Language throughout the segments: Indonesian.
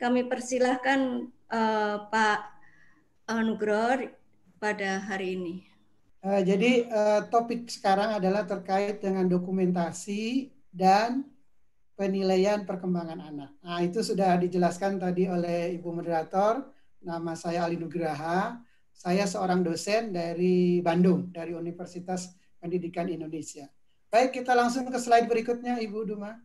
kami persilahkan Pak Nugroho pada hari ini. Jadi topik sekarang adalah terkait dengan dokumentasi dan penilaian perkembangan anak. Nah, itu sudah dijelaskan tadi oleh Ibu Moderator. Nama saya Ali Nugraha. Saya seorang dosen dari Bandung, dari Universitas Pendidikan Indonesia. Baik, kita langsung ke slide berikutnya, Ibu Duma.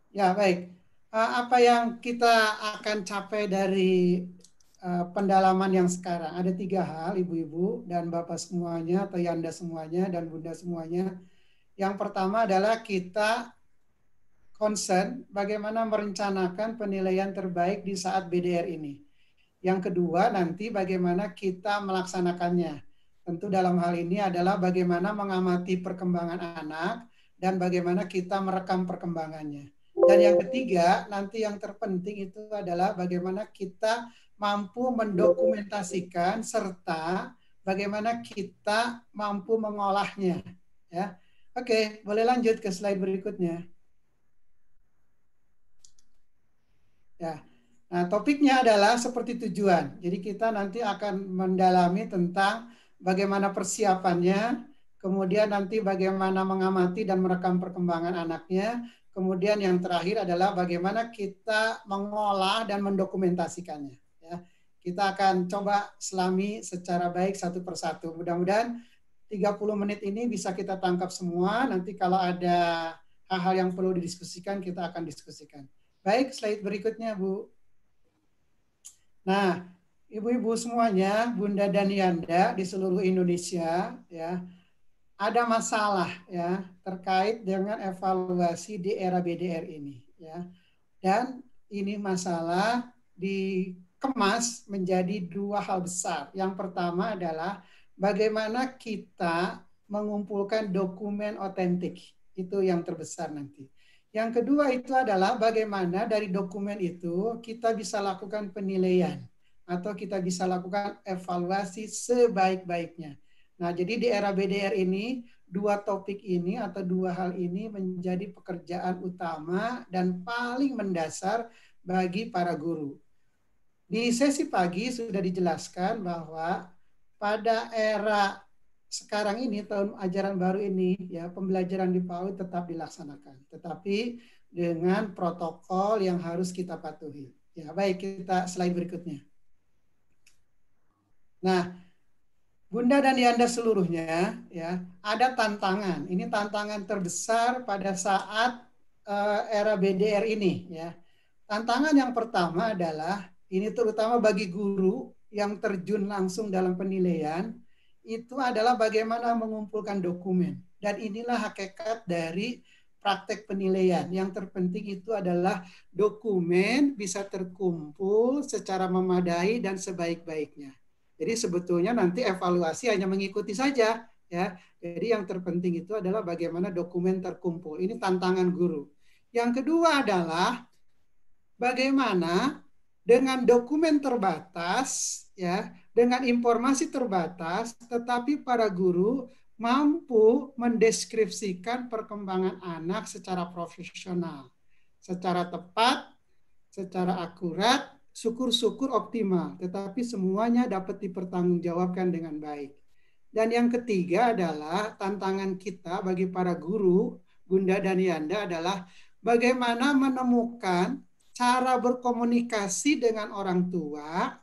Ya, baik. Apa yang kita akan capai dari pendalaman yang sekarang? Ada 3 hal, Ibu-ibu dan Bapak semuanya, atau Yanda semuanya, dan Bunda semuanya. Yang pertama adalah kita concern bagaimana merencanakan penilaian terbaik di saat BDR ini. Yang kedua, nanti bagaimana kita melaksanakannya. Tentu dalam hal ini adalah bagaimana mengamati perkembangan anak dan bagaimana kita merekam perkembangannya. Dan yang ketiga, nanti yang terpenting itu adalah bagaimana kita mampu mendokumentasikan serta bagaimana kita mampu mengolahnya. Ya. Oke, boleh lanjut ke slide berikutnya. Ya. Nah, topiknya adalah seperti tujuan. Jadi kita nanti akan mendalami tentang bagaimana persiapannya, kemudian nanti bagaimana mengamati dan merekam perkembangan anaknya, kemudian yang terakhir adalah bagaimana kita mengolah dan mendokumentasikannya. Ya. Kita akan coba selami secara baik satu persatu. Mudah-mudahan 30 menit ini bisa kita tangkap semua. Nanti kalau ada hal-hal yang perlu didiskusikan, kita akan diskusikan. Baik, slide berikutnya, Bu. Nah, ibu-ibu semuanya, Bunda dan Yanda di seluruh Indonesia, ya, ada masalah ya terkait dengan evaluasi di era BDR ini, ya. Dan ini masalah dikemas menjadi 2 hal besar. Yang pertama adalah bagaimana kita mengumpulkan dokumen otentik. Itu yang terbesar nanti. Yang kedua itu adalah bagaimana dari dokumen itu kita bisa lakukan penilaian atau kita bisa lakukan evaluasi sebaik-baiknya. Nah, jadi di era BDR ini 2 topik ini atau 2 hal ini menjadi pekerjaan utama dan paling mendasar bagi para guru. Di sesi pagi sudah dijelaskan bahwa pada era sekarang ini, tahun ajaran baru ini, ya, pembelajaran di PAUD tetap dilaksanakan, tetapi dengan protokol yang harus kita patuhi. Ya, baik, kita slide berikutnya. Nah, Bunda dan Yanda seluruhnya, ya, ada tantangan. Ini tantangan terbesar pada saat era BDR ini, ya. Tantangan yang pertama adalah ini terutama bagi guru yang terjun langsung dalam penilaian, itu adalah bagaimana mengumpulkan dokumen. Dan inilah hakikat dari praktek penilaian. Yang terpenting itu adalah dokumen bisa terkumpul secara memadai dan sebaik-baiknya. Jadi sebetulnya nanti evaluasi hanya mengikuti saja, ya. Jadi yang terpenting itu adalah bagaimana dokumen terkumpul. Ini tantangan guru. Yang kedua adalah bagaimana dengan dokumen terbatas, ya, dengan informasi terbatas, tetapi para guru mampu mendeskripsikan perkembangan anak secara profesional, secara tepat, secara akurat, syukur-syukur optimal, tetapi semuanya dapat dipertanggungjawabkan dengan baik. Dan yang ketiga adalah tantangan kita bagi para guru, Bunda dan Yanda, adalah bagaimana menemukan cara berkomunikasi dengan orang tua,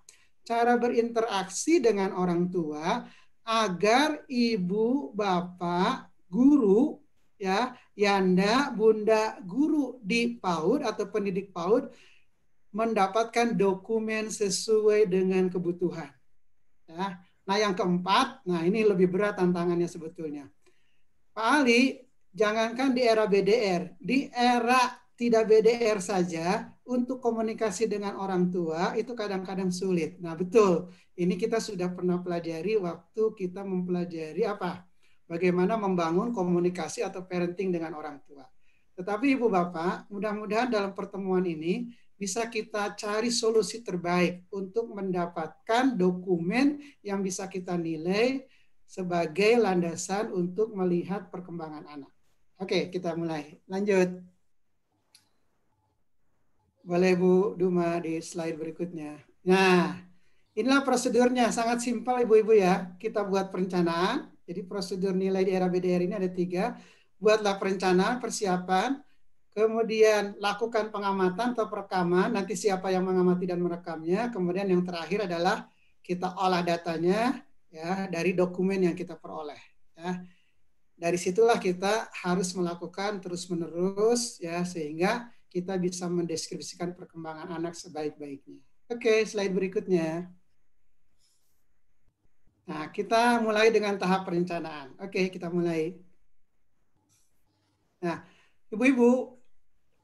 cara berinteraksi dengan orang tua, agar ibu, bapak, guru, ya, Yanda, Bunda, guru di PAUD atau pendidik PAUD mendapatkan dokumen sesuai dengan kebutuhan. Ya. Nah, yang keempat, nah ini lebih berat tantangannya sebetulnya. Pak Ali, jangankan di era BDR, di era tidak BDR saja, untuk komunikasi dengan orang tua itu kadang-kadang sulit. Nah, betul. Ini kita sudah pernah pelajari waktu kita mempelajari apa? Bagaimana membangun komunikasi atau parenting dengan orang tua. Tetapi Ibu Bapak, mudah-mudahan dalam pertemuan ini bisa kita cari solusi terbaik untuk mendapatkan dokumen yang bisa kita nilai sebagai landasan untuk melihat perkembangan anak. Oke, kita mulai. Lanjut. Boleh Bu Duma di slide berikutnya. Nah, inilah prosedurnya, sangat simpel Ibu-Ibu ya. Kita buat perencanaan. Jadi prosedur nilai di era BDR ini ada 3. Buatlah perencanaan, persiapan, kemudian lakukan pengamatan atau perekaman, nanti siapa yang mengamati dan merekamnya. Kemudian yang terakhir adalah kita olah datanya ya dari dokumen yang kita peroleh. Ya. Dari situlah kita harus melakukan terus-menerus ya sehingga kita bisa mendeskripsikan perkembangan anak sebaik-baiknya. Oke, slide berikutnya. Nah, kita mulai dengan tahap perencanaan. Oke, kita mulai. Nah, Ibu-ibu,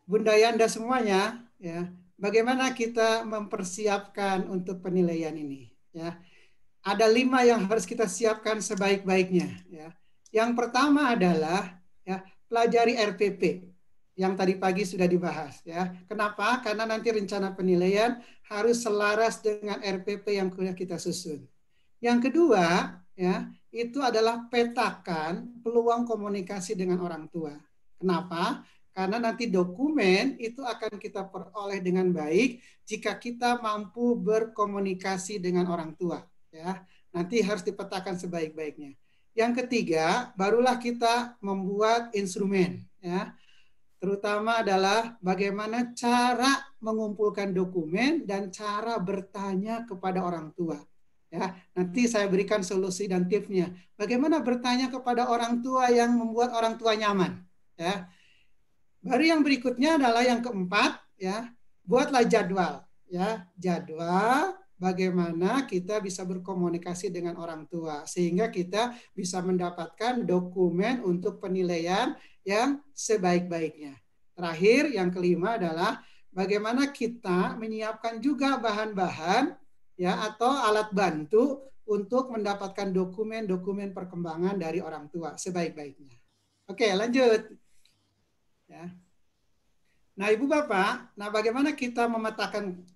Bunda Yanda semuanya, ya, bagaimana kita mempersiapkan untuk penilaian ini? Ya, ada 5 yang harus kita siapkan sebaik-baiknya. Ya. Yang pertama adalah ya, pelajari RPP yang tadi pagi sudah dibahas. Ya. Kenapa? Karena nanti rencana penilaian harus selaras dengan RPP yang sudah kita susun. Yang kedua, ya, itu adalah petakan peluang komunikasi dengan orang tua. Kenapa? Karena nanti dokumen itu akan kita peroleh dengan baik jika kita mampu berkomunikasi dengan orang tua. Ya, nanti harus dipetakan sebaik-baiknya. Yang ketiga, barulah kita membuat instrumen. Ya, terutama adalah bagaimana cara mengumpulkan dokumen dan cara bertanya kepada orang tua. Ya, nanti saya berikan solusi dan tipsnya. Bagaimana bertanya kepada orang tua yang membuat orang tua nyaman. Ya, baru yang berikutnya adalah yang keempat, ya, buatlah jadwal, ya, jadwal bagaimana kita bisa berkomunikasi dengan orang tua sehingga kita bisa mendapatkan dokumen untuk penilaian yang sebaik-baiknya. Terakhir, yang kelima adalah bagaimana kita menyiapkan juga bahan-bahan ya atau alat bantu untuk mendapatkan dokumen-dokumen perkembangan dari orang tua sebaik-baiknya. Oke, lanjut. Ya. Nah, Ibu Bapak, nah bagaimana kita memetakan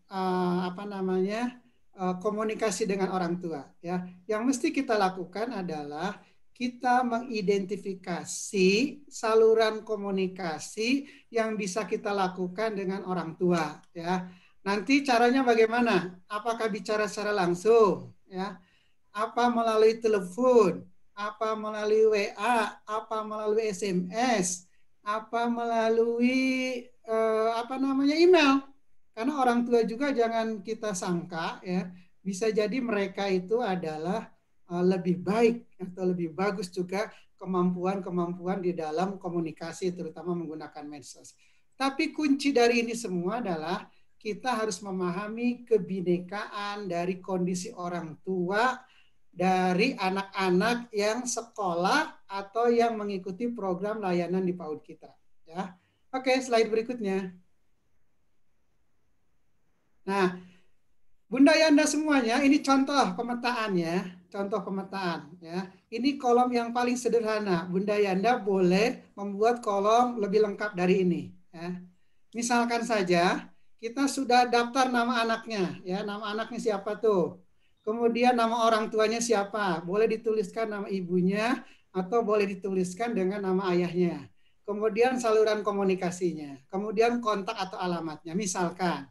komunikasi dengan orang tua? Ya, yang mesti kita lakukan adalah kita mengidentifikasi saluran komunikasi yang bisa kita lakukan dengan orang tua. Ya, nanti caranya bagaimana? Apakah bicara secara langsung? Ya, apa melalui telepon? Apa melalui WA? Apa melalui SMS? Apa melalui email, karena orang tua juga jangan kita sangka ya bisa jadi mereka itu adalah lebih baik atau lebih bagus juga kemampuan di dalam komunikasi terutama menggunakan medsos. Tapi kunci dari ini semua adalah kita harus memahami kebinekaan dari kondisi orang tua dari anak-anak yang sekolah atau yang mengikuti program layanan di PAUD kita. Ya, oke, slide berikutnya. Nah, Bunda Yanda semuanya, ini contoh pemetaan ya, contoh pemetaan ya. Ini kolom yang paling sederhana. Bunda Yanda boleh membuat kolom lebih lengkap dari ini. Ya. Misalkan saja kita sudah daftar nama anaknya, ya, nama anaknya siapa tuh. Kemudian nama orang tuanya siapa, boleh dituliskan nama ibunya atau boleh dituliskan dengan nama ayahnya. Kemudian saluran komunikasinya, kemudian kontak atau alamatnya. Misalkan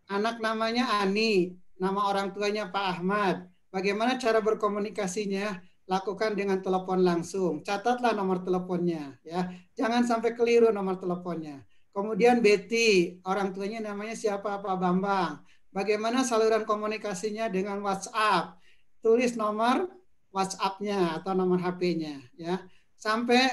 anak namanya Ani, nama orang tuanya Pak Ahmad. Bagaimana cara berkomunikasinya? Lakukan dengan telepon langsung. Catatlah nomor teleponnya, ya. Jangan sampai keliru nomor teleponnya. Kemudian Betty, orang tuanya namanya siapa? Pak Bambang. Bagaimana saluran komunikasinya dengan WhatsApp? Tulis nomor WhatsApp-nya atau nomor HP-nya, ya. Sampai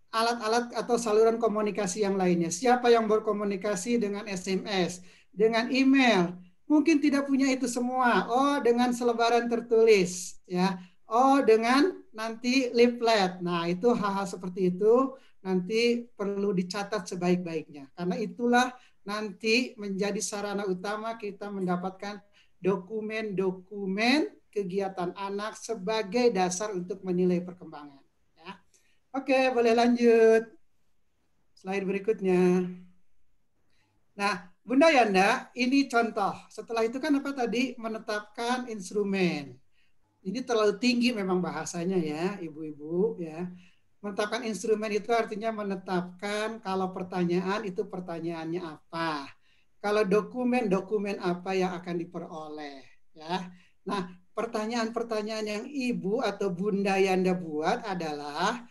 alat-alat atau saluran komunikasi yang lainnya. Siapa yang berkomunikasi dengan SMS, dengan email? Mungkin tidak punya itu semua. Oh, dengan selebaran tertulis, ya. Oh, dengan nanti leaflet. Nah, itu hal-hal seperti itu nanti perlu dicatat sebaik-baiknya. Karena itulah nanti menjadi sarana utama kita mendapatkan dokumen-dokumen kegiatan anak sebagai dasar untuk menilai perkembangan. Ya. Oke, boleh lanjut. Slide berikutnya. Nah, Bunda Yanda, ini contoh. Setelah itu kan apa tadi? Menetapkan instrumen. Ini terlalu tinggi memang bahasanya ya, ibu-ibu ya. Menetapkan instrumen itu artinya menetapkan kalau pertanyaan itu pertanyaannya apa. Kalau dokumen apa yang akan diperoleh. Ya. Nah, pertanyaan-pertanyaan yang Ibu atau Bunda Yanda buat adalah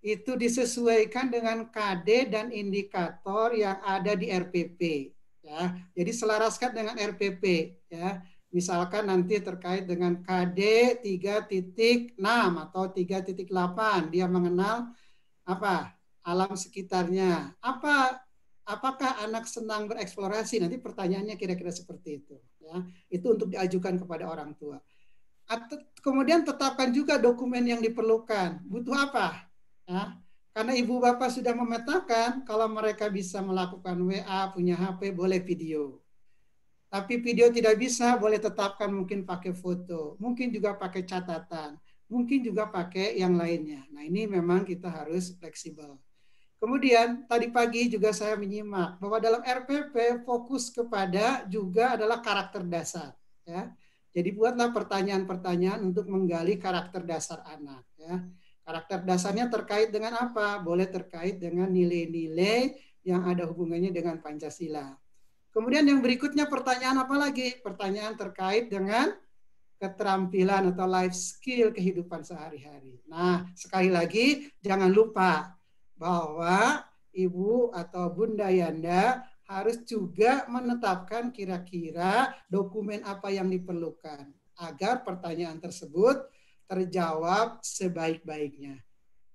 itu disesuaikan dengan KD dan indikator yang ada di RPP. Ya, jadi selaraskan dengan RPP. Ya, misalkan nanti terkait dengan KD 3.6 atau 3.8, dia mengenal apa alam sekitarnya. Apakah anak senang bereksplorasi? Nanti pertanyaannya kira-kira seperti itu. Ya, itu untuk diajukan kepada orang tua. Atau kemudian tetapkan juga dokumen yang diperlukan. Butuh apa? Ya, karena ibu bapak sudah memetakan kalau mereka bisa melakukan WA, punya HP, boleh video. Tapi video tidak bisa, boleh tetapkan mungkin pakai foto, mungkin juga pakai catatan, mungkin juga pakai yang lainnya. Nah ini memang kita harus fleksibel. Kemudian tadi pagi juga saya menyimak bahwa dalam RPP fokus kepada juga adalah karakter dasar. Ya. Jadi buatlah pertanyaan-pertanyaan untuk menggali karakter dasar anak. Ya. Karakter dasarnya terkait dengan apa? Boleh terkait dengan nilai-nilai yang ada hubungannya dengan Pancasila. Kemudian yang berikutnya pertanyaan apa lagi? Pertanyaan terkait dengan keterampilan atau life skill kehidupan sehari-hari. Nah, sekali lagi jangan lupa bahwa Ibu atau Bunda Yanda harus juga menetapkan kira-kira dokumen apa yang diperlukan agar pertanyaan tersebut terjawab sebaik-baiknya.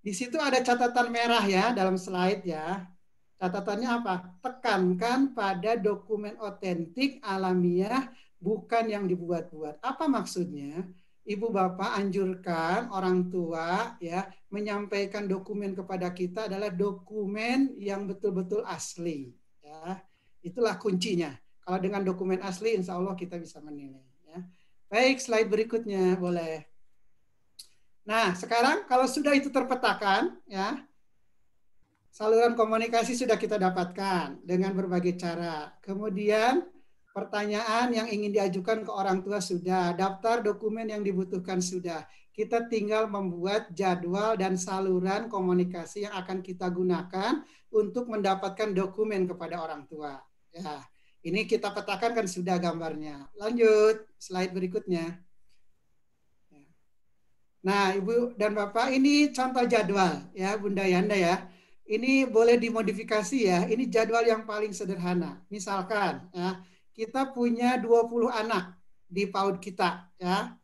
Di situ ada catatan merah ya dalam slide ya. Catatannya apa? Tekankan pada dokumen otentik alamiah bukan yang dibuat-buat. Apa maksudnya? Ibu bapak anjurkan orang tua ya menyampaikan dokumen kepada kita adalah dokumen yang betul-betul asli. Ya, itulah kuncinya. Kalau dengan dokumen asli, insya Allah kita bisa menilai. Ya. Baik, slide berikutnya boleh. Nah, sekarang kalau sudah itu terpetakan, ya saluran komunikasi sudah kita dapatkan dengan berbagai cara. Kemudian pertanyaan yang ingin diajukan ke orang tua sudah, daftar dokumen yang dibutuhkan sudah. Kita tinggal membuat jadwal dan saluran komunikasi yang akan kita gunakan untuk mendapatkan dokumen kepada orang tua. Ya, ini kita petakan kan sudah gambarnya. Lanjut, slide berikutnya. Nah, Ibu dan Bapak, ini contoh jadwal ya, Bunda Yanda ya. Ini boleh dimodifikasi ya. Ini jadwal yang paling sederhana. Misalkan ya, kita punya 20 anak di PAUD kita ya.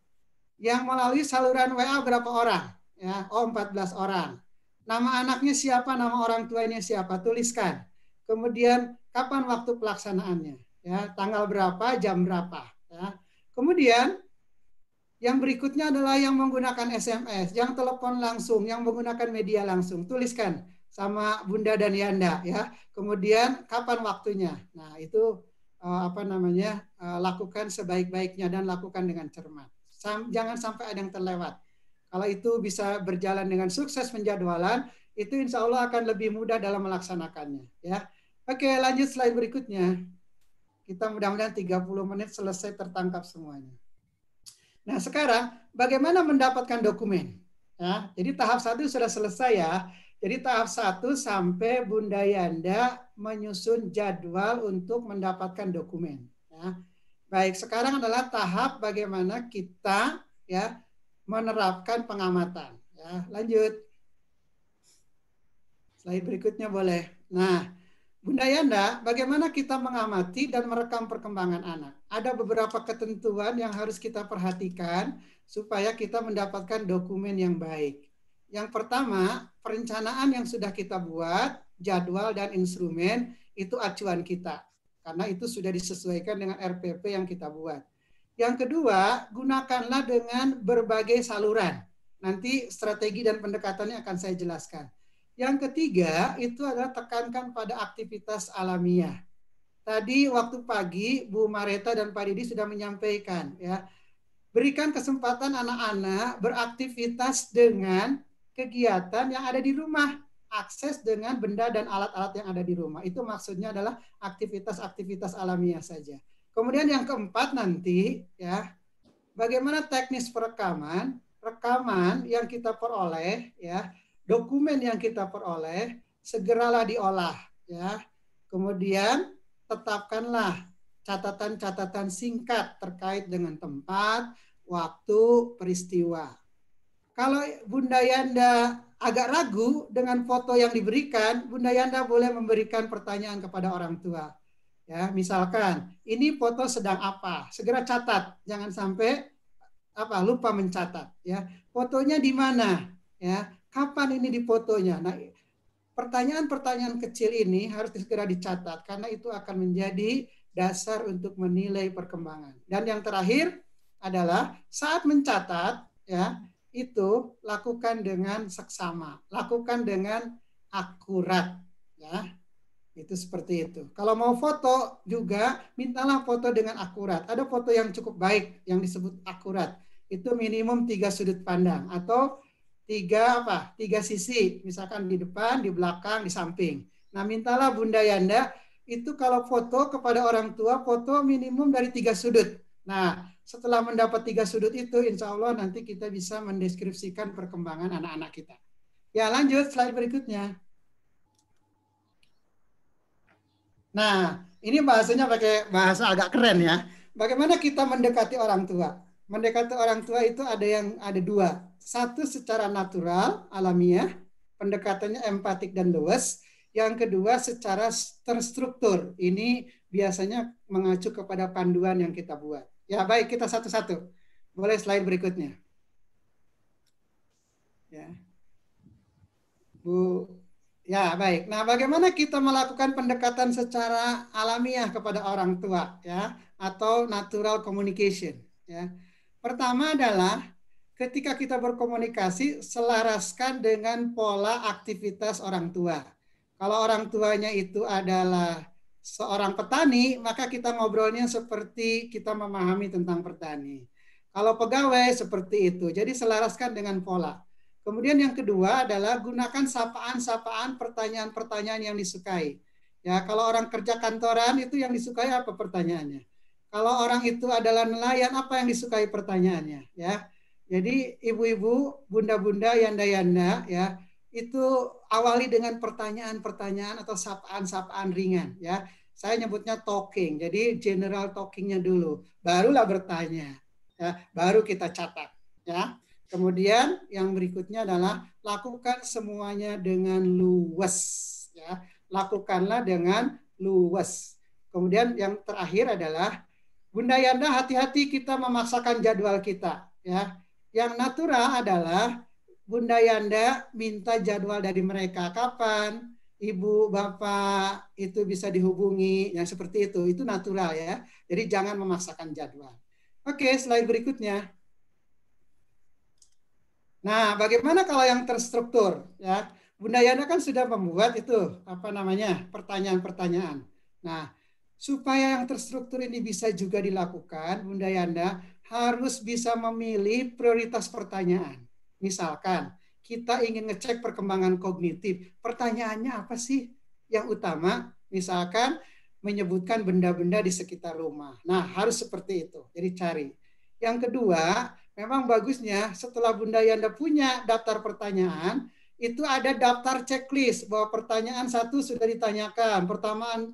Yang melalui saluran WA berapa orang? Ya, 14 orang. Nama anaknya siapa, nama orang tuanya siapa, tuliskan. Kemudian kapan waktu pelaksanaannya? Ya, tanggal berapa, jam berapa, ya. Kemudian yang berikutnya adalah yang menggunakan SMS, yang telepon langsung, yang menggunakan media langsung. Tuliskan sama Bunda dan Yanda ya. Kemudian kapan waktunya? Nah, itu lakukan sebaik-baiknya dan lakukan dengan cermat. Jangan sampai ada yang terlewat. Kalau itu bisa berjalan dengan sukses penjadwalan, itu insya Allah akan lebih mudah dalam melaksanakannya ya. Oke, lanjut slide berikutnya. Kita mudah-mudahan 30 menit selesai tertangkap semuanya. Nah, sekarang bagaimana mendapatkan dokumen? Ya, jadi tahap 1 sudah selesai ya. Jadi tahap 1 sampai Bunda Yanda menyusun jadwal untuk mendapatkan dokumen. Ya. Baik, sekarang adalah tahap bagaimana kita ya menerapkan pengamatan. Ya, lanjut. Slide berikutnya boleh. Nah, Bunda Yanda, bagaimana kita mengamati dan merekam perkembangan anak? Ada beberapa ketentuan yang harus kita perhatikan supaya kita mendapatkan dokumen yang baik. Yang pertama, perencanaan yang sudah kita buat, jadwal dan instrumen, itu acuan kita. Karena itu sudah disesuaikan dengan RPP yang kita buat. Yang kedua, gunakanlah dengan berbagai saluran. Nanti strategi dan pendekatannya akan saya jelaskan. Yang ketiga, itu adalah tekankan pada aktivitas alamiah. Tadi waktu pagi, Bu Mareta dan Pak Didi sudah menyampaikan, ya, berikan kesempatan anak-anak beraktivitas dengan kegiatan yang ada di rumah, akses dengan benda dan alat-alat yang ada di rumah. Itu maksudnya adalah aktivitas-aktivitas alamiah saja. Kemudian yang keempat nanti, ya, bagaimana teknis perekaman, rekaman yang kita peroleh, ya, dokumen yang kita peroleh segeralah diolah, ya. Kemudian tetapkanlah catatan-catatan singkat terkait dengan tempat, waktu, peristiwa. Kalau Bunda Yanda agak ragu dengan foto yang diberikan, Bunda Yanda boleh memberikan pertanyaan kepada orang tua. Ya, misalkan ini foto sedang apa? Segera catat, jangan sampai lupa mencatat. Ya, fotonya di mana? Ya, kapan ini difotonya? Nah, pertanyaan-pertanyaan kecil ini harus segera dicatat karena itu akan menjadi dasar untuk menilai perkembangan. Dan yang terakhir adalah saat mencatat, ya, itu lakukan dengan seksama, lakukan dengan akurat, ya. Itu seperti itu. Kalau mau foto juga, mintalah foto dengan akurat. Ada foto yang cukup baik yang disebut akurat. Itu minimum 3 sudut pandang atau tiga sisi, misalkan di depan, di belakang, di samping. Nah, mintalah Bunda Yanda itu kalau foto kepada orang tua, foto minimum dari 3 sudut. Nah, setelah mendapat 3 sudut itu, insya Allah nanti kita bisa mendeskripsikan perkembangan anak-anak kita. Ya, lanjut slide berikutnya. Nah, ini bahasanya pakai bahasa agak keren ya. Bagaimana kita mendekati orang tua? Mendekati orang tua itu ada dua. Satu secara natural, alamiah, pendekatannya empatik dan luwes. Yang kedua secara terstruktur. Ini biasanya mengacu kepada panduan yang kita buat. Ya, baik, kita satu-satu. Boleh slide berikutnya. Ya. Bu, ya, baik. Nah, bagaimana kita melakukan pendekatan secara alamiah kepada orang tua, ya, atau natural communication, ya. Pertama adalah ketika kita berkomunikasi, selaraskan dengan pola aktivitas orang tua. Kalau orang tuanya itu adalah seorang petani, maka kita ngobrolnya seperti kita memahami tentang petani. Kalau pegawai seperti itu. Jadi selaraskan dengan pola. Kemudian yang kedua adalah gunakan sapaan-sapaan pertanyaan-pertanyaan yang disukai. Ya, kalau orang kerja kantoran itu yang disukai apa pertanyaannya? Kalau orang itu adalah nelayan, apa yang disukai pertanyaannya? Ya, jadi ibu-ibu, bunda-bunda, yanda-yanda, ya, itu awali dengan pertanyaan-pertanyaan atau sapaan-sapaan ringan. Ya, saya nyebutnya talking. Jadi general talkingnya dulu, barulah bertanya. Ya, baru kita catat. Ya. Kemudian yang berikutnya adalah lakukan semuanya dengan luwes, ya. Lakukanlah dengan luwes. Kemudian yang terakhir adalah Bunda Yanda, hati-hati kita memaksakan jadwal kita, ya. Yang natural adalah Bunda Yanda minta jadwal dari mereka kapan ibu bapak itu bisa dihubungi, yang seperti itu natural ya. Jadi jangan memaksakan jadwal. Oke, slide berikutnya. Nah, bagaimana kalau yang terstruktur? Ya, Bunda Yana kan sudah membuat itu pertanyaan-pertanyaan. Nah, supaya yang terstruktur ini bisa juga dilakukan, Bunda Yana harus bisa memilih prioritas pertanyaan. Misalkan kita ingin ngecek perkembangan kognitif, pertanyaannya apa sih yang utama? Misalkan menyebutkan benda-benda di sekitar rumah. Nah, harus seperti itu. Jadi cari. Yang kedua, memang bagusnya setelah Bunda Yanda punya daftar pertanyaan, itu ada daftar checklist bahwa pertanyaan 1 sudah ditanyakan,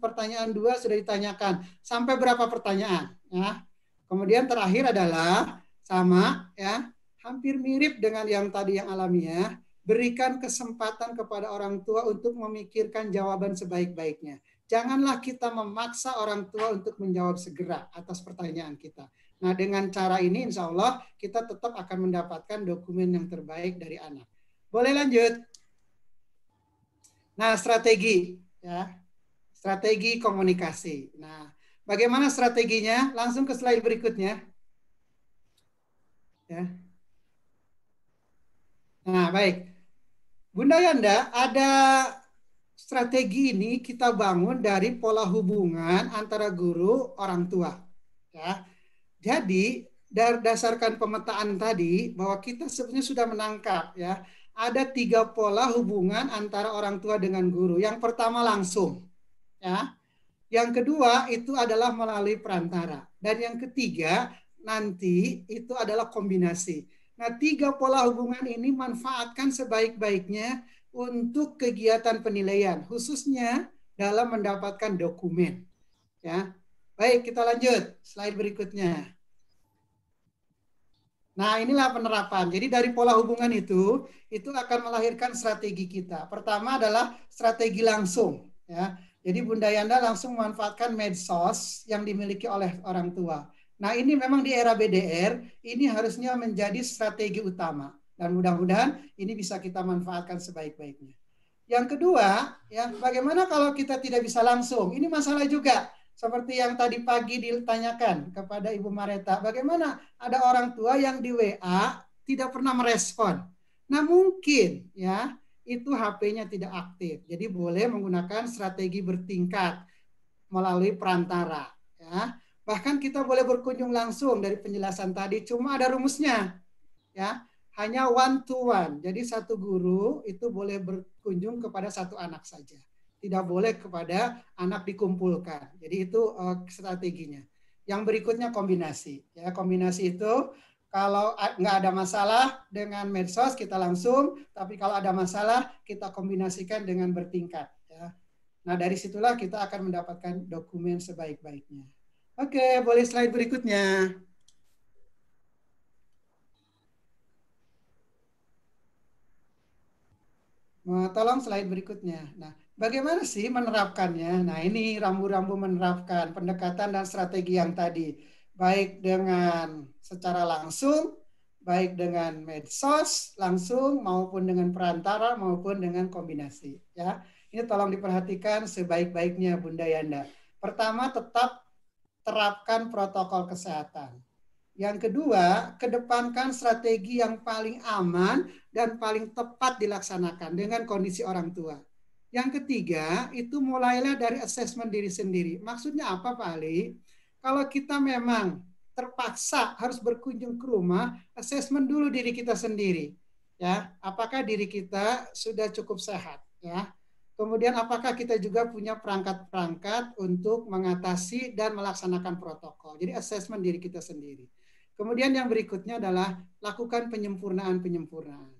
pertanyaan 2 sudah ditanyakan, sampai berapa pertanyaan. Ya. Kemudian terakhir adalah sama, ya, hampir mirip dengan yang tadi yang alamiah, berikan kesempatan kepada orang tua untuk memikirkan jawaban sebaik-baiknya. Janganlah kita memaksa orang tua untuk menjawab segera atas pertanyaan kita. Nah, dengan cara ini insya Allah kita tetap akan mendapatkan dokumen yang terbaik dari anak. Boleh lanjut? Nah, strategi, ya, strategi komunikasi. Nah, bagaimana strateginya? Langsung ke slide berikutnya. Ya. Nah, baik. Bunda Yanda, ada strategi ini kita bangun dari pola hubungan antara guru orang tua. Ya. Jadi berdasarkan pemetaan tadi bahwa kita sebenarnya sudah menangkap ya ada 3 pola hubungan antara orang tua dengan guru. Yang pertama langsung, ya. Yang kedua itu adalah melalui perantara dan yang ketiga nanti itu adalah kombinasi. Nah, 3 pola hubungan ini manfaatkan sebaik-baiknya untuk kegiatan penilaian, khususnya dalam mendapatkan dokumen. Ya, baik, kita lanjut slide berikutnya. Nah, inilah penerapan. Jadi dari pola hubungan itu akan melahirkan strategi kita. Pertama adalah strategi langsung. Ya, jadi Bunda Yanda langsung memanfaatkan medsos yang dimiliki oleh orang tua. Nah, ini memang di era BDR ini harusnya menjadi strategi utama. Dan mudah-mudahan ini bisa kita manfaatkan sebaik-baiknya. Yang kedua, ya, bagaimana kalau kita tidak bisa langsung? Ini masalah juga. Seperti yang tadi pagi ditanyakan kepada Ibu Mareta, bagaimana ada orang tua yang di WA tidak pernah merespon. Nah, mungkin ya itu HP-nya tidak aktif. Jadi boleh menggunakan strategi bertingkat melalui perantara, ya. Bahkan kita boleh berkunjung langsung dari penjelasan tadi, cuma ada rumusnya, ya. Hanya one to one. Jadi satu guru itu boleh berkunjung kepada satu anak saja. Tidak boleh kepada anak dikumpulkan. Jadi itu strateginya. Yang berikutnya kombinasi. Ya, kombinasi itu kalau nggak ada masalah dengan medsos kita langsung, tapi kalau ada masalah kita kombinasikan dengan bertingkat. Ya. Nah, dari situlah kita akan mendapatkan dokumen sebaik-baiknya. Oke, boleh slide berikutnya. Tolong slide berikutnya. Nah, bagaimana sih menerapkannya? Nah, ini rambu-rambu menerapkan pendekatan dan strategi yang tadi. Baik dengan secara langsung, baik dengan medsos langsung, maupun dengan perantara, maupun dengan kombinasi. Ya, ini tolong diperhatikan sebaik-baiknya Bunda Yanda. Pertama, tetap terapkan protokol kesehatan. Yang kedua, kedepankan strategi yang paling aman dan paling tepat dilaksanakan dengan kondisi orang tua. Yang ketiga, itu mulailah dari asesmen diri sendiri. Maksudnya apa, Pak Ali? Kalau kita memang terpaksa harus berkunjung ke rumah, asesmen dulu diri kita sendiri. Ya, apakah diri kita sudah cukup sehat? Ya, kemudian apakah kita juga punya perangkat-perangkat untuk mengatasi dan melaksanakan protokol? Jadi asesmen diri kita sendiri. Kemudian yang berikutnya adalah lakukan penyempurnaan-penyempurnaan.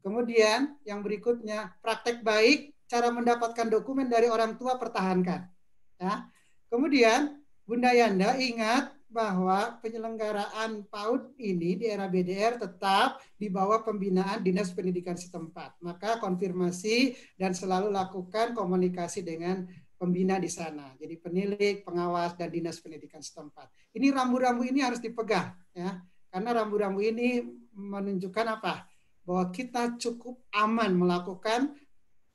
Kemudian yang berikutnya praktek baik, cara mendapatkan dokumen dari orang tua pertahankan. Ya. Kemudian Bunda Yanda ingat bahwa penyelenggaraan PAUD ini di era BDR tetap di bawah pembinaan Dinas Pendidikan setempat. Maka konfirmasi dan selalu lakukan komunikasi dengan pembina di sana. Jadi penilik, pengawas, dan dinas pendidikan setempat. Ini rambu-rambu ini harus dipegang, ya, karena rambu-rambu ini menunjukkan apa? Bahwa kita cukup aman melakukan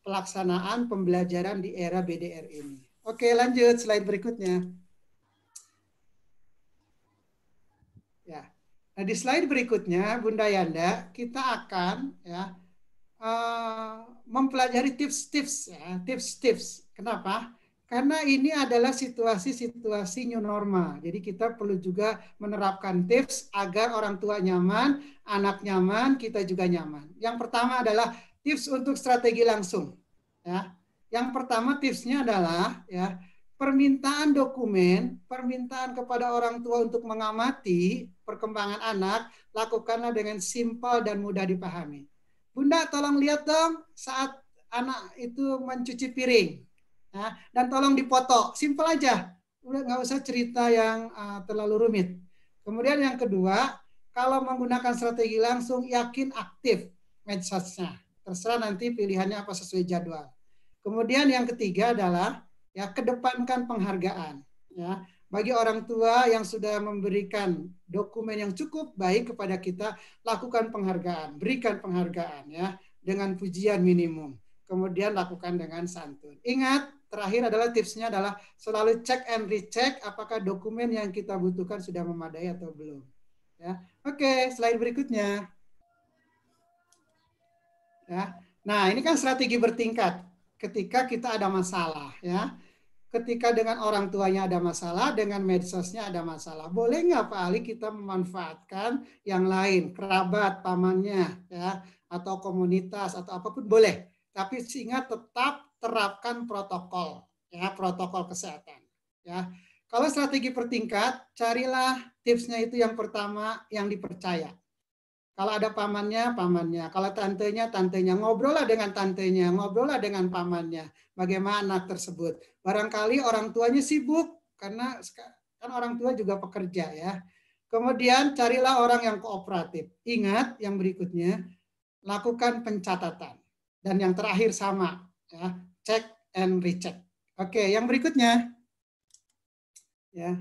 pelaksanaan pembelajaran di era BDR ini. Oke, lanjut slide berikutnya. Ya, nah di slide berikutnya, Bunda Yanda, kita akan ya mempelajari tips-tips ya, tips-tips. Kenapa? Karena ini adalah situasi-situasi new normal. Jadi kita perlu juga menerapkan tips agar orang tua nyaman, anak nyaman, kita juga nyaman. Yang pertama adalah tips untuk strategi langsung. Ya. Yang pertama tipsnya adalah ya permintaan dokumen, permintaan kepada orang tua untuk mengamati perkembangan anak, lakukanlah dengan simpel dan mudah dipahami. Bunda tolong lihat dong saat anak itu mencuci piring. Nah, dan tolong dipoto, simpel aja. Udah nggak usah cerita yang terlalu rumit. Kemudian yang kedua, kalau menggunakan strategi langsung, yakin aktif medsosnya. Terserah nanti pilihannya apa sesuai jadwal. Kemudian yang ketiga adalah ya kedepankan penghargaan. Ya, bagi orang tua yang sudah memberikan dokumen yang cukup baik kepada kita, lakukan penghargaan, berikan penghargaan ya dengan pujian minimum. Kemudian lakukan dengan santun. Ingat, terakhir adalah tipsnya adalah selalu cek and recheck apakah dokumen yang kita butuhkan sudah memadai atau belum. Ya, oke, slide berikutnya. Ya, nah ini kan strategi bertingkat. Ketika kita ada masalah, ya. Ketika dengan orang tuanya ada masalah, dengan medsosnya ada masalah. Boleh nggak Pak Ali kita memanfaatkan yang lain, kerabat, pamannya, ya, atau komunitas, atau apapun boleh. Tapi ingat tetap terapkan protokol, ya, protokol kesehatan. Ya. Kalau strategi bertingkat, carilah tipsnya itu yang pertama yang dipercaya. Kalau ada pamannya, pamannya. Kalau tantenya, tantenya. Ngobrol lah dengan tantenya, ngobrol lah dengan pamannya. Bagaimana anak tersebut. Barangkali orang tuanya sibuk, karena kan orang tua juga pekerja ya. Kemudian carilah orang yang kooperatif. Ingat yang berikutnya, lakukan pencatatan. Dan yang terakhir sama, ya, check and recheck. Oke, yang berikutnya. Ya.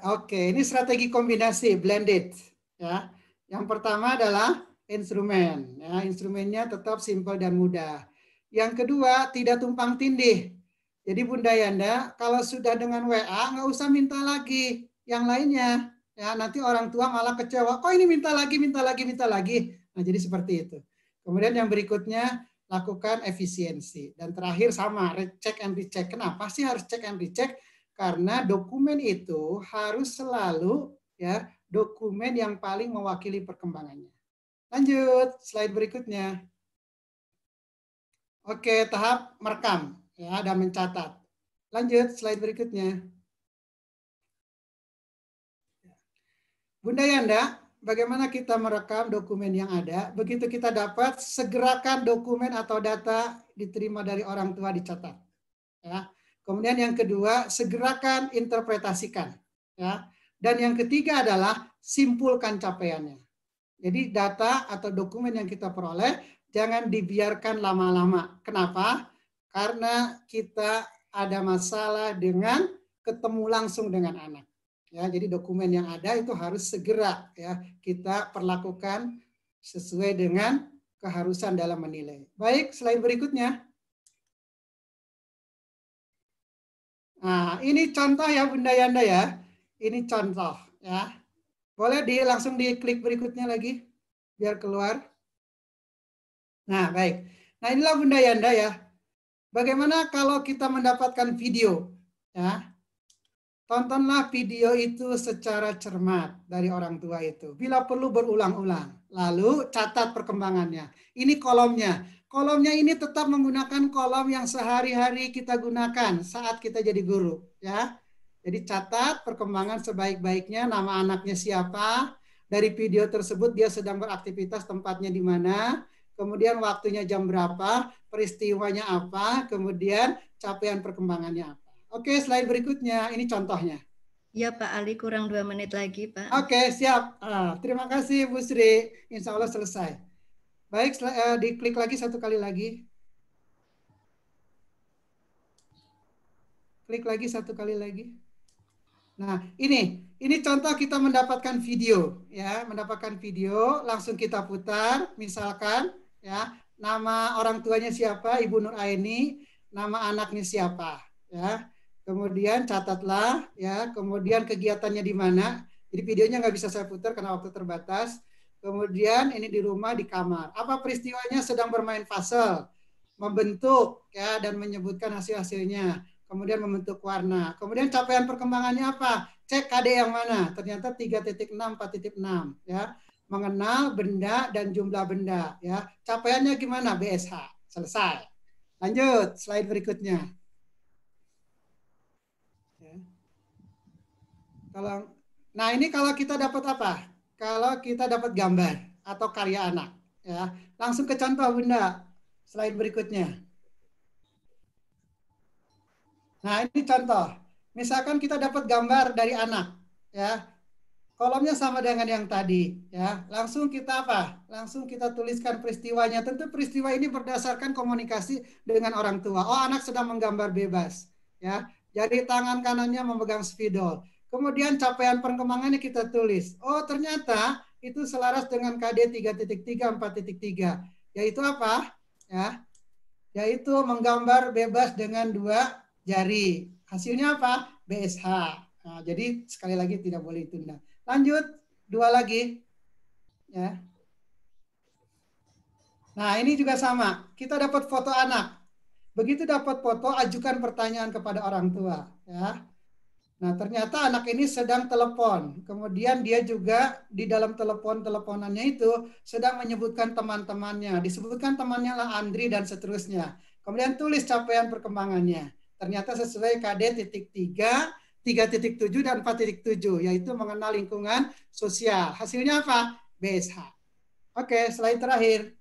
Oke, ini strategi kombinasi blended ya. Yang pertama adalah instrumen ya, instrumennya tetap simpel dan mudah. Yang kedua, tidak tumpang tindih. Jadi Bunda Yanda, kalau sudah dengan WA nggak usah minta lagi yang lainnya ya, nanti orang tua malah kecewa. Kok ini minta lagi, minta lagi, minta lagi. Nah, jadi seperti itu. Kemudian yang berikutnya, lakukan efisiensi. Dan terakhir sama, check and recheck. Kenapa sih harus check and recheck? Karena dokumen itu harus selalu ya dokumen yang paling mewakili perkembangannya. Lanjut, slide berikutnya. Oke, tahap merekam ya dan mencatat. Lanjut, slide berikutnya. Bunda Yanda, bagaimana kita merekam dokumen yang ada? Begitu kita dapat, segerakan dokumen atau data diterima dari orang tua dicatat. Ya. Kemudian yang kedua, segerakan interpretasikan. Ya. Dan yang ketiga adalah simpulkan capaiannya. Jadi data atau dokumen yang kita peroleh jangan dibiarkan lama-lama. Kenapa? Karena kita ada masalah dengan ketemu langsung dengan anak. Ya, jadi dokumen yang ada itu harus segera ya kita perlakukan sesuai dengan keharusan dalam menilai. Baik, slide berikutnya. Nah, ini contoh ya Bunda Yanda ya. Ini contoh ya. Boleh langsung diklik berikutnya lagi biar keluar. Nah, baik. Nah, inilah Bunda Yanda ya. Bagaimana kalau kita mendapatkan video ya? Tontonlah video itu secara cermat dari orang tua itu. Bila perlu berulang-ulang. Lalu catat perkembangannya. Ini kolomnya. Kolomnya ini tetap menggunakan kolom yang sehari-hari kita gunakan saat kita jadi guru. Ya. Jadi catat perkembangan sebaik-baiknya, nama anaknya siapa, dari video tersebut dia sedang beraktivitas, tempatnya di mana, kemudian waktunya jam berapa, peristiwanya apa, kemudian capaian perkembangannya apa. Oke, slide berikutnya. Ini contohnya. Ya Pak Ali, kurang 2 menit lagi Pak. Oke, siap. Terima kasih Bu Sri. Insya Allah selesai. Baik, diklik lagi satu kali lagi. Klik lagi satu kali lagi. Nah, ini contoh kita mendapatkan video, ya, mendapatkan video, langsung kita putar, misalkan, ya, nama orang tuanya siapa, Ibu Nur Aini, nama anaknya siapa, ya. Kemudian catatlah, ya, kemudian kegiatannya di mana. Jadi videonya nggak bisa saya putar karena waktu terbatas. Kemudian ini di rumah, di kamar. Apa peristiwanya? Sedang bermain puzzle, membentuk, ya, dan menyebutkan hasil-hasilnya. Kemudian membentuk warna. Kemudian capaian perkembangannya apa? Cek KD yang mana? Ternyata 3.6, 4.6, ya. Mengenal benda dan jumlah benda, ya. Capaiannya gimana? BSH. Selesai. Lanjut, slide berikutnya. Nah, ini kalau kita dapat apa? Kalau kita dapat gambar atau karya anak, ya. Langsung ke contoh Bunda. Slide berikutnya. Nah, ini contoh. Misalkan kita dapat gambar dari anak, ya. Kolomnya sama dengan yang tadi, ya. Langsung kita apa? Langsung kita tuliskan peristiwanya. Tentu peristiwa ini berdasarkan komunikasi dengan orang tua. Oh, anak sedang menggambar bebas, ya. Jari tangan kanannya memegang spidol. Kemudian capaian perkembangannya kita tulis. Oh, ternyata itu selaras dengan KD 3.3, 4.3. Yaitu apa? Ya. Yaitu menggambar bebas dengan 2 jari. Hasilnya apa? BSH. Nah, jadi sekali lagi tidak boleh ditunda. Lanjut, 2 lagi. Ya. Nah, ini juga sama. Kita dapat foto anak. Begitu dapat foto, ajukan pertanyaan kepada orang tua. Ya. Nah, ternyata anak ini sedang telepon. Kemudian dia juga di dalam teleponannya itu sedang menyebutkan teman-temannya. Disebutkan temannya lah Andri dan seterusnya. Kemudian tulis capaian perkembangannya. Ternyata sesuai KD.3, 3.7 dan 4.7, yaitu mengenal lingkungan sosial. Hasilnya apa? BSH. Oke, slide terakhir.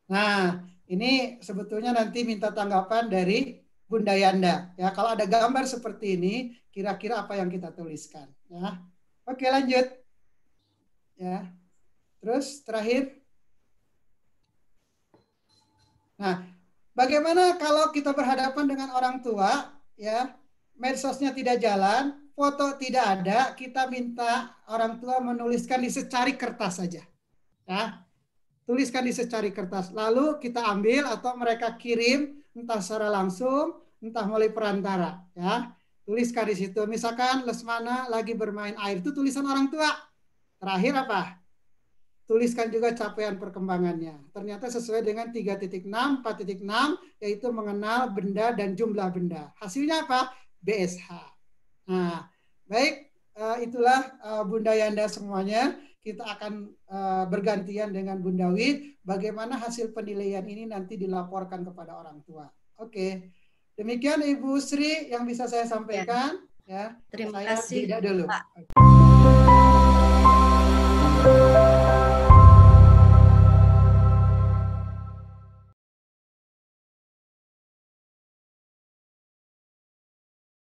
Nah, ini sebetulnya nanti minta tanggapan dari Bunda Yanda. Ya, kalau ada gambar seperti ini, kira-kira apa yang kita tuliskan? Ya, oke, lanjut. Ya, terus terakhir. Nah, bagaimana kalau kita berhadapan dengan orang tua, ya, medsosnya tidak jalan, foto tidak ada, kita minta orang tua menuliskan di secari kertas saja. Ya, tuliskan di secari kertas. Lalu kita ambil atau mereka kirim entah secara langsung, entah melalui perantara. Ya, tuliskan di situ. Misalkan Lesmana lagi bermain air, itu tulisan orang tua. Terakhir apa? Tuliskan juga capaian perkembangannya. Ternyata sesuai dengan 3.6, 4.6, yaitu mengenal benda dan jumlah benda. Hasilnya apa? BSH. Nah, baik, itulah Bunda Yanda semuanya. Kita akan bergantian dengan Bunda Wi. Bagaimana hasil penilaian ini nanti dilaporkan kepada orang tua. Oke, demikian Ibu Sri yang bisa saya sampaikan. Ya, Terima saya kasih, jeda dulu. Pak.